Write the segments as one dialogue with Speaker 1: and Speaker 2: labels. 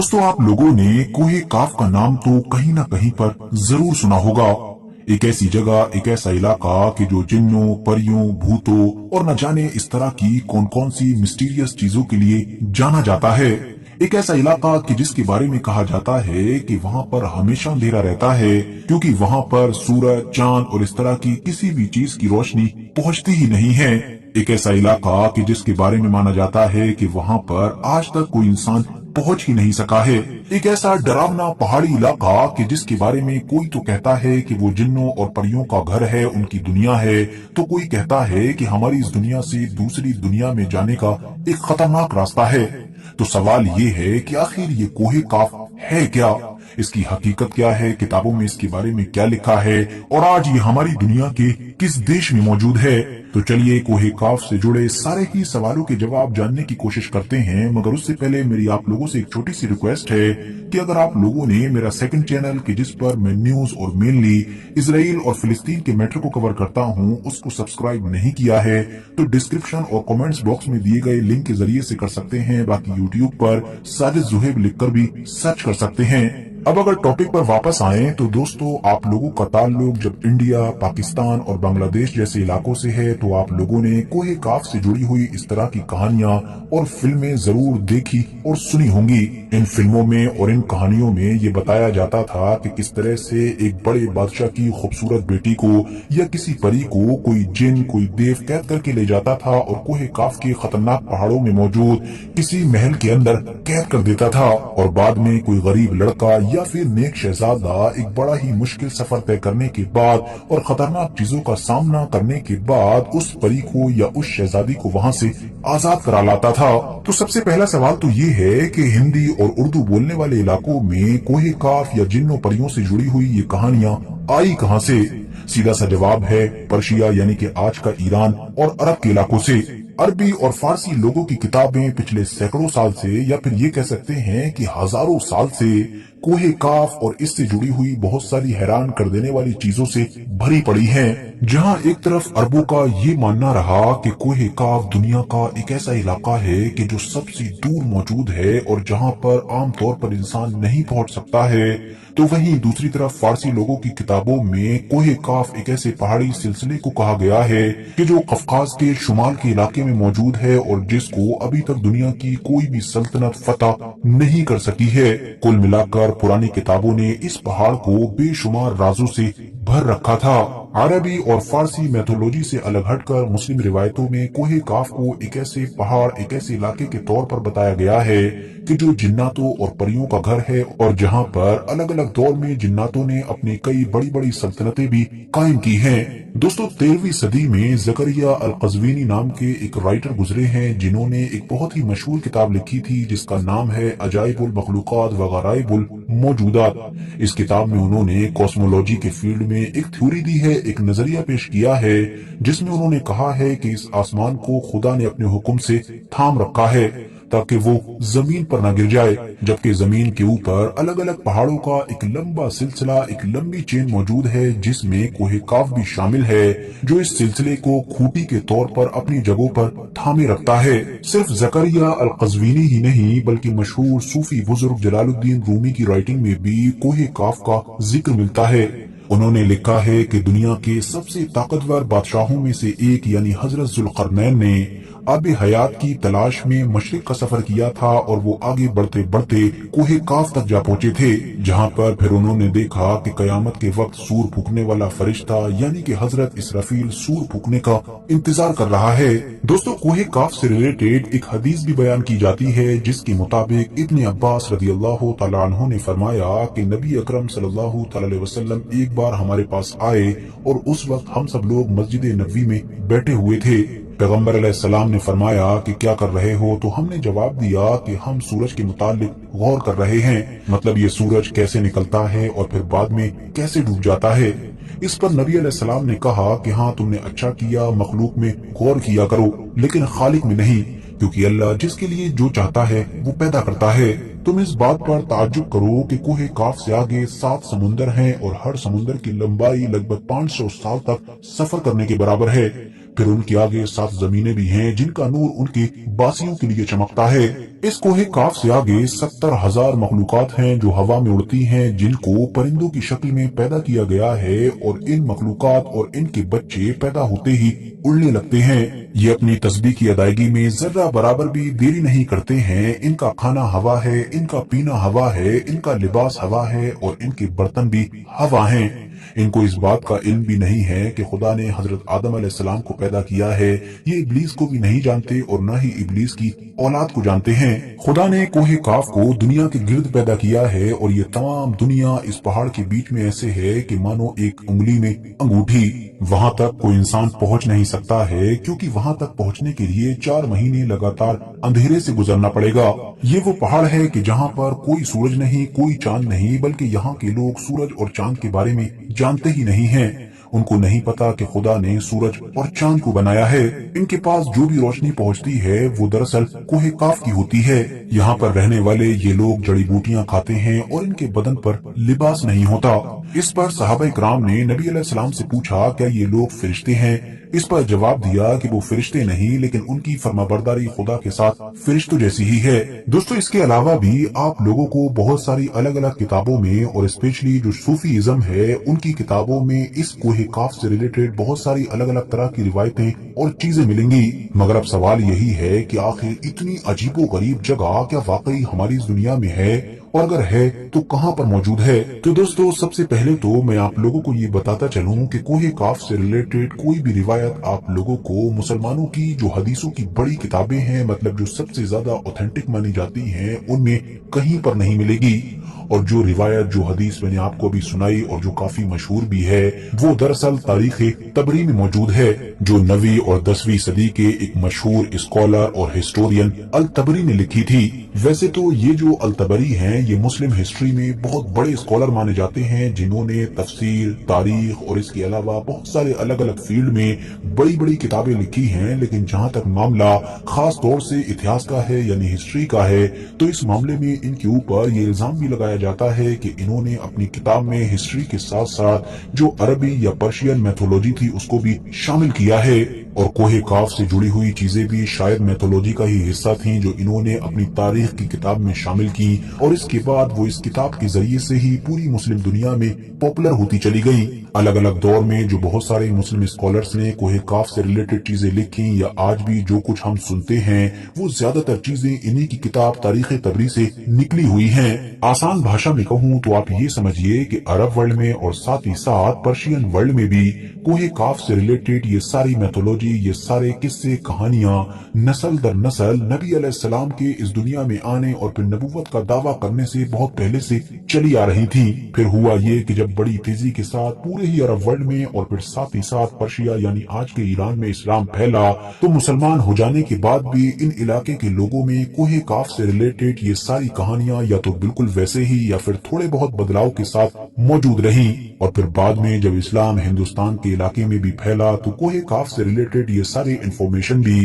Speaker 1: दोस्तों, आप लोगों ने कोहे काफ का नाम तो कहीं ना कहीं पर जरूर सुना होगा। एक ऐसी जगह, एक ऐसा इलाका कि जो जिन्नों, परियों, भूतों और न जाने इस तरह की कौन कौन सी मिस्टीरियस चीजों के लिए जाना जाता है। एक ऐसा इलाका कि जिसके बारे में कहा जाता है कि वहाँ पर हमेशा अंधेरा रहता है, क्योंकि वहाँ पर सूरज, चांद और इस तरह की किसी भी चीज की रोशनी पहुँचती ही नहीं है। एक ऐसा इलाका कि जिसके बारे में माना जाता है कि वहाँ पर आज तक कोई इंसान पहुंच ही नहीं सका है। एक ऐसा डरावना पहाड़ी इलाका कि जिसके बारे में कोई तो कहता है कि वो जिन्नों और परियों का घर है, उनकी दुनिया है, तो कोई कहता है कि हमारी इस दुनिया से दूसरी दुनिया में जाने का एक खतरनाक रास्ता है। तो सवाल ये है कि आखिर ये कोहे काफ है क्या, इसकी हकीकत क्या है, किताबों में इसके बारे में क्या लिखा है और आज ये हमारी दुनिया के किस देश में मौजूद है। तो चलिए कोहे काफ से जुड़े सारे ही सवालों के जवाब जानने की कोशिश करते हैं। मगर उससे पहले मेरी आप लोगों से एक छोटी सी रिक्वेस्ट है कि अगर आप लोगों ने मेरा सेकंड चैनल कि जिस पर मैं न्यूज और मेनली इसराइल और फिलिस्तीन के मैटर को कवर करता हूं, उसको सब्सक्राइब नहीं किया है तो डिस्क्रिप्शन और कमेंट्स बॉक्स में दिए गए लिंक के जरिए से कर सकते हैं। बाकी यूट्यूब पर साजिद जुहेब लिखकर भी सर्च कर सकते हैं। अब अगर टॉपिक पर वापस आए तो दोस्तों, आप लोगों का ताल्लुक जब इंडिया, पाकिस्तान और बांग्लादेश जैसे इलाकों से है तो आप लोगों ने कोहे काफ से जुड़ी हुई इस तरह की कहानियां और फिल्में जरूर देखी और सुनी होंगी। इन फिल्मों में और इन कहानियों में ये बताया जाता था कि किस तरह से एक बड़े बादशाह की खूबसूरत बेटी को या किसी परी को कोई जिन, कोई देव कैद करके ले जाता था और कोहे काफ के खतरनाक पहाड़ों में मौजूद किसी महल के अंदर कैद कर देता था। और बाद में कोई गरीब लड़का या फिर नेक शहजादा एक बड़ा ही मुश्किल सफर तय करने के बाद और खतरनाक चीजों का सामना करने के बाद उस परी को या उस शहजादी को वहाँ से आजाद करा लाता था। तो सबसे पहला सवाल तो ये है कि हिंदी और उर्दू बोलने वाले इलाकों में कोहे काफ या जिन्नों परियों से जुड़ी हुई ये कहानियां आई कहाँ से? सीधा सा जवाब है पर्शिया यानी कि आज का ईरान और अरब के इलाकों से। अरबी और फारसी लोगों की किताबें पिछले सैकड़ों साल से या फिर ये कह सकते हैं कि हजारों साल से कोहे काफ और इससे जुड़ी हुई बहुत सारी हैरान कर देने वाली चीजों से भरी पड़ी हैं। जहां एक तरफ अरबों का ये मानना रहा कि कोहे काफ दुनिया का एक ऐसा इलाका है कि जो सबसे दूर मौजूद है और जहां पर आमतौर पर इंसान नहीं पहुंच सकता है, तो वहीं दूसरी तरफ फारसी लोगों की किताबों में कोहे काफ एक ऐसे पहाड़ी सिलसिले को कहा गया है कि जो कफकाज के शुमाल के इलाके में मौजूद है और जिसको अभी तक दुनिया की कोई भी सल्तनत फतह नहीं कर सकी है। कुल मिलाकर पुरानी किताबों ने इस पहाड़ को बेशुमार राजों से भर रखा था। अरबी और फारसी मैथोलॉजी से अलग हटकर मुस्लिम रिवायतों में कोहे काफ को एक ऐसे पहाड़, एक ऐसे इलाके के तौर पर बताया गया है कि जो जिन्नातों और परियों का घर है और जहां पर अलग अलग दौर में जिन्नातों ने अपनी कई बड़ी बड़ी सल्तनतें भी कायम की हैं। दोस्तों, 13वीं सदी में जकरिया अल कज़वीनी नाम के एक राइटर गुजरे हैं जिन्होंने एक बहुत ही मशहूर किताब लिखी थी जिसका नाम है अजाइबुल मखलूकात व गराइबुल मौजूदात। इस किताब में उन्होंने कॉस्मोलॉजी के फील्ड में एक थ्योरी दी है, एक नजरिया पेश किया है जिसमें उन्होंने कहा है कि इस आसमान को खुदा ने अपने हुक्म से थाम रखा है ताकि वो जमीन पर न गिर जाए, जबकि जमीन के ऊपर अलग अलग पहाड़ों का एक लंबा सिलसिला, एक लंबी चेन मौजूद है जिसमें कोहे काफ भी शामिल है, जो इस सिलसिले को खूंटी के तौर पर अपनी जगहों पर थामे रखता है। सिर्फ जकरिया अल कज़वीनी ही नहीं बल्कि मशहूर सूफी बुजुर्ग जलालुद्दीन रूमी की राइटिंग में भी कोहे काफ का जिक्र मिलता है। उन्होंने लिखा है कि दुनिया के सबसे ताकतवर बादशाहों में से एक यानी हजरत जुल्करनैन ने आब हयात की तलाश में मशरिक का सफर किया था और वो आगे बढ़ते बढ़ते कोहे काफ तक जा पहुंचे थे, जहां पर फिर उन्होंने देखा कि कयामत के वक्त सूर फूकने वाला फरिश्ता यानी कि हजरत इसराफील सूर फूकने का इंतजार कर रहा है। दोस्तों, कोहे काफ से रिलेटेड एक हदीस भी बयान की जाती है जिसके मुताबिक इब्ने अब्बास रदियल्लाहु तआला अन्हु ने फरमाया कि नबी अकरम सल्लल्लाहु अलैहि वसल्लम एक बार हमारे पास आए और उस वक्त हम सब लोग मस्जिद नबवी में बैठे हुए थे। पैगम्बर अलैहिस्सलाम ने फरमाया कि क्या कर रहे हो, तो हमने जवाब दिया कि हम सूरज के मुतालिक गौर कर रहे हैं, मतलब ये सूरज कैसे निकलता है और फिर बाद में कैसे डूब जाता है। इस पर नबी अलैहिस्सलाम ने कहा कि हाँ, तुमने अच्छा किया, मखलूक में गौर किया करो लेकिन खालिक में नहीं, क्योंकि अल्लाह जिसके लिए जो चाहता है वो पैदा करता है। तुम इस बात पर ताज्जुब करो कि कोहे काफ से आगे 7 समुंदर हैं और हर समुंदर की लंबाई लगभग 500 साल तक सफर करने के बराबर है। फिर उनके आगे 7 जमीनें भी हैं जिनका नूर उनके बासियों के लिए चमकता है। इस कोहे काफ से आगे 70,000 मखलूकात हैं जो हवा में उड़ती हैं, जिनको परिंदों की शक्ल में पैदा किया गया है, और इन मखलूकात और इनके बच्चे पैदा होते ही उड़ने लगते हैं। ये अपनी तस्बीह की अदायगी में जर्रा बराबर भी देरी नहीं करते हैं। इनका खाना हवा है, इनका पीना हवा है, इनका लिबास हवा है, और इनके बर्तन भी हवा हैं। इनको इस बात का इल्म भी नहीं है कि खुदा ने हजरत आदम अलैहिस्सलाम को पैदा किया है। ये इब्लीस को भी नहीं जानते और न ही इब्लीस की औलाद को जानते हैं। खुदा ने कोहे काफ को दुनिया के गिर्द पैदा किया है, और ये तमाम दुनिया इस पहाड़ के बीच में ऐसे है कि मानो एक उंगली में अंगूठी। वहाँ तक कोई इंसान पहुँच नहीं सकता है, क्योंकि वहाँ तक पहुँचने के लिए 4 महीने लगातार अंधेरे से गुजरना पड़ेगा। ये वो पहाड़ है कि जहाँ पर कोई सूरज नहीं, कोई चांद नहीं, बल्कि यहाँ के लोग सूरज और चांद के बारे में जानते ही नहीं हैं। उनको नहीं पता कि खुदा ने सूरज और चांद को बनाया है। इनके पास जो भी रोशनी पहुंचती है वो दरअसल कोहे काफ की होती है। यहाँ पर रहने वाले ये लोग जड़ी बूटियां खाते हैं और इनके बदन पर लिबास नहीं होता। इस पर सहाबा इकराम ने नबी अलैहिस्सलाम से पूछा, क्या ये लोग फरिश्ते हैं? इस पर जवाब दिया कि वो फरिश्ते नहीं, लेकिन उनकी फरमाबरदारी खुदा के साथ फरिश्तों जैसी ही है। दोस्तों, इसके अलावा भी आप लोगों को बहुत सारी अलग अलग किताबों में, और स्पेशली जो सूफीइज्म है उनकी किताबों में, इस कोहे काफ से रिलेटेड बहुत सारी अलग अलग तरह की रिवायतें और चीजें मिलेंगी। मगर अब सवाल यही है कि आखिर इतनी अजीबो गरीब जगह क्या वाकई हमारी इस दुनिया में है, और अगर है तो कहाँ पर मौजूद है? तो दोस्तों, सबसे पहले तो मैं आप लोगों को ये बताता चलूं कि कोहे काफ से रिलेटेड कोई भी रिवायत आप लोगों को मुसलमानों की जो हदीसों की बड़ी किताबें हैं, मतलब जो सबसे ज्यादा ऑथेंटिक मानी जाती हैं, उनमें कहीं पर नहीं मिलेगी। और जो रिवायत, जो हदीस मैंने आपको अभी सुनाई और जो काफी मशहूर भी है, वो दरअसल तारीख तबरी में मौजूद है, जो 9वीं और 10वीं सदी के एक मशहूर स्कॉलर और हिस्टोरियन अल तबरी ने लिखी थी। वैसे तो ये जो अल तबरी हैं, ये मुस्लिम हिस्ट्री में बहुत बड़े स्कॉलर माने जाते हैं, जिन्होंने तफसीर, तारीख और इसके अलावा बहुत सारे अलग अलग फील्ड में बड़ी बड़ी किताबें लिखी हैं। लेकिन जहाँ तक मामला खास तौर से इतिहास का है, यानी हिस्ट्री का है, तो इस मामले में इनके ऊपर ये इल्जाम भी लगाया जाता है कि इन्होंने अपनी किताब में हिस्ट्री के साथ साथ जो अरबी या पर्शियन मैथोलॉजी थी उसको भी शामिल किया है। और कोहे काफ से जुड़ी हुई चीजें भी शायद मैथोलॉजी का ही हिस्सा थीं, जो इन्होंने अपनी तारीख की किताब में शामिल की, और इसके बाद वो इस किताब के जरिए से ही पूरी मुस्लिम दुनिया में पॉपुलर होती चली गई। अलग अलग दौर में जो बहुत सारे मुस्लिम स्कॉलर्स ने कोहे काफ से रिलेटेड चीजें लिखी, या आज भी जो कुछ हम सुनते हैं, वो ज्यादातर चीजें इन्हीं की किताब तारीख तबरी से निकली हुई हैं। आसान भाषा में कहूँ तो आप ये समझिए कि अरब वर्ल्ड में और साथ ही साथ पर्शियन वर्ल्ड में भी कोहे काफ से रिलेटेड ये सारी मैथोलॉजी, ये सारे किस्से, कहानियां नस्ल दर नस्ल नबी अलैहिस्सलाम के इस दुनिया में आने और फिर नबूवत का दावा करने से बहुत पहले से चली आ रही थी। फिर हुआ ये कि जब बड़ी तेजी के साथ पूरे ही अरब वर्ल्ड में और फिर साथ ही साथ पर्शिया यानी आज के ईरान में इस्लाम फैला, तो मुसलमान हो जाने के बाद भी इन इलाके के लोगों में कोहे काफ से रिलेटेड ये सारी कहानियां या तो बिल्कुल वैसे ही या फिर थोड़े बहुत बदलाव के साथ मौजूद रही। और फिर बाद में जब इस्लाम हिंदुस्तान के इलाके में भी फैला, तो कोहे काफ से रिलेटेड ये सारी इंफॉर्मेशन भी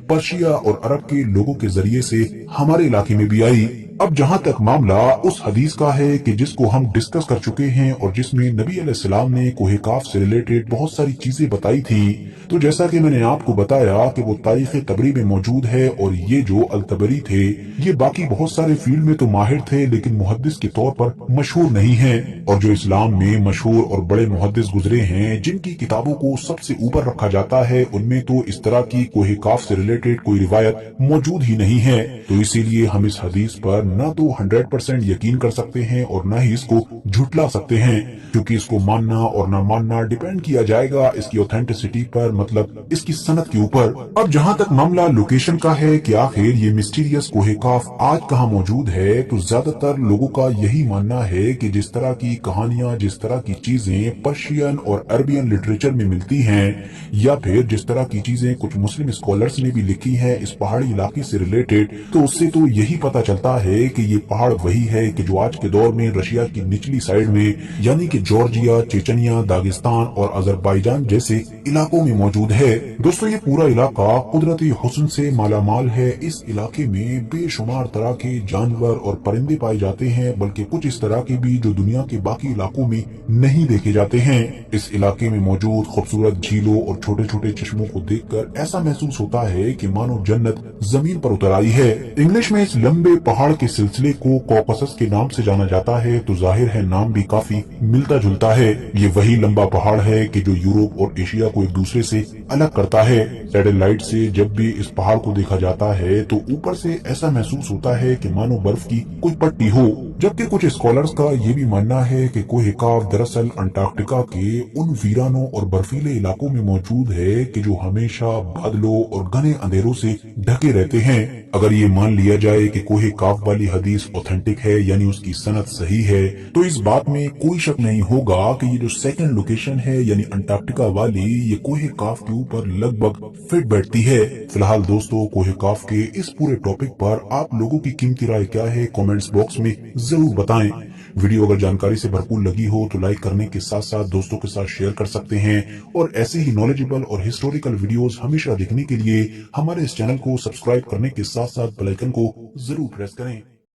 Speaker 1: पर्शिया और अरब के लोगों के जरिए से हमारे इलाके में भी आई। अब जहाँ तक मामला उस हदीस का है कि जिसको हम डिस्कस कर चुके हैं, और जिसमें नबी अलैहिस्सलाम ने कोहे काफ से रिलेटेड बहुत सारी चीजें बताई थी, तो जैसा कि मैंने आपको बताया कि वो तारीख तबरी में मौजूद है। और ये जो अल तबरी थे, ये बाकी बहुत सारे फील्ड में तो माहिर थे, लेकिन मुहद्दिस के तौर पर मशहूर नहीं है। और जो इस्लाम में मशहूर और बड़े मुहद्दिस गुजरे हैं, जिनकी किताबों को सबसे ऊपर रखा जाता है, उनमें तो इस तरह की कोहे काफ से रिलेटेड कोई रिवायत मौजूद ही नहीं है। तो इसीलिए हम इस हदीस पर न तो 100% यकीन कर सकते हैं और न ही इसको झुटला सकते हैं, क्योंकि इसको मानना और न मानना डिपेंड किया जाएगा इसकी ऑथेंटिसिटी पर, मतलब इसकी सनद के ऊपर। अब जहाँ तक मामला लोकेशन का है कि आखिर ये मिस्टीरियस कोहे काफ आज कहाँ मौजूद है, तो ज्यादातर लोगों का यही मानना है कि जिस तरह की कहानियां, जिस तरह की चीजें पर्शियन और अरबियन लिटरेचर में मिलती हैं, या फिर जिस तरह की चीजें कुछ मुस्लिम स्कॉलर्स ने भी लिखी है इस पहाड़ी इलाके से रिलेटेड, तो उससे तो यही पता चलता है कि ये पहाड़ वही है कि जो आज के दौर में रशिया की निचली उत्तरी साइड में यानी कि जॉर्जिया, चेचनिया, दागिस्तान और अजरबैजान जैसे इलाकों में मौजूद है। दोस्तों ये पूरा इलाका कुदरती हुस्न से मालामाल है। इस इलाके में बेशुमार तरह के जानवर और परिंदे पाए जाते हैं, बल्कि कुछ इस तरह के भी जो दुनिया के बाकी इलाकों में नहीं देखे जाते हैं। इस इलाके में मौजूद खूबसूरत झीलों और छोटे छोटे चश्मों को देखकर ऐसा महसूस होता है कि मानो जन्नत जमीन पर उतर आई है। इंग्लिश में इस लंबे पहाड़ के सिलसिले को कॉकसस के नाम से जाना जाता है, तो जाहिर है नाम भी काफी मिलता जुलता है। ये वही लंबा पहाड़ है कि जो यूरोप और एशिया को एक दूसरे से अलग करता है। सैटेलाइट से जब भी इस पहाड़ को देखा जाता है तो ऊपर से ऐसा महसूस होता है कि मानो बर्फ की कोई पट्टी हो। जबकि कुछ स्कॉलर्स का ये भी मानना है कि कोह काफ दरअसल अंटार्कटिका के उन वीरानों और बर्फीले इलाकों में मौजूद है कि जो हमेशा बादलों और घने अंधेरों से ढके रहते हैं। अगर ये मान लिया जाए कि कोह काफ वाली हदीस ऑथेंटिक है यानी उसकी सनद सही है, तो इस बात में कोई शक नहीं होगा कि ये जो सेकंड लोकेशन है यानी अंटार्कटिका वाली, ये कोह काफ के ऊपर लगभग फिट बैठती है। फिलहाल दोस्तों कोह काफ के इस पूरे टॉपिक पर आप लोगों की कीमती राय क्या है, कमेंट्स बॉक्स में जरूर बताएं। वीडियो अगर जानकारी से भरपूर लगी हो तो लाइक करने के साथ साथ दोस्तों के साथ शेयर कर सकते हैं, और ऐसे ही नॉलेजेबल और हिस्टोरिकल वीडियोस हमेशा देखने के लिए हमारे इस चैनल को सब्सक्राइब करने के साथ साथ बेल आइकन को जरूर प्रेस करें।